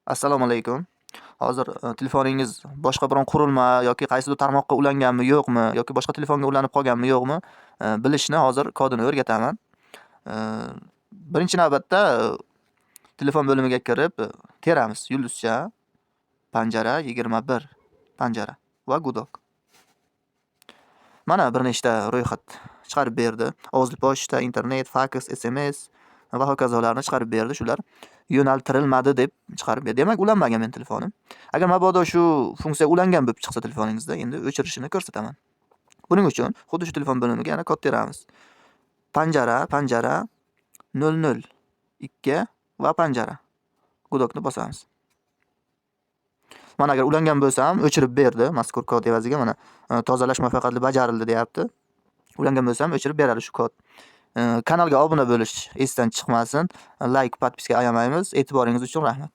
Assalomu alaykum. Hozir telefoningiz boshqa biron qurilma yoki qaysidir tarmoqqa ulanganmi, yo'qmi, yoki boshqa telefonga ulanib qolganmi, yo'qmi, bilishni hozir kodini o'rgataman. E, Birinchi navbatda telefon bo'limiga kirib, teramiz yulduzcha, panjara 21 panjara va gudok. Mana bir nechta ro'yxat chiqarib berdi. Ovozli pochta, internet, faks, SMS va hokazolarni chiqarib berdi. Shular yo'naltirilmadi deb chiqarib berdi. Demak, ulanmagan men telefonim. Agar mabodo shu funksiya ulangan bo'lib chiqsa telefoningizda, endi o'chirishini ko'rsataman. Buning uchun xuddi shu telefon bo'limiga yana kod teramiz. Panjara 002 va panjara. Gudokni bosamiz. Mana agar ulangan bo'lsam, o'chirib berdi. Mazkur kod evaziga mana tozalash muvaffaqiyatli bajarildi deyapti. Ulangan bo'lsam, o'chirib beradi shu kod. Kanalga obuna bo'lish esdan chiqmasin. Like, podpiska ayamaymiz. E'tiboringiz uchun rahmat.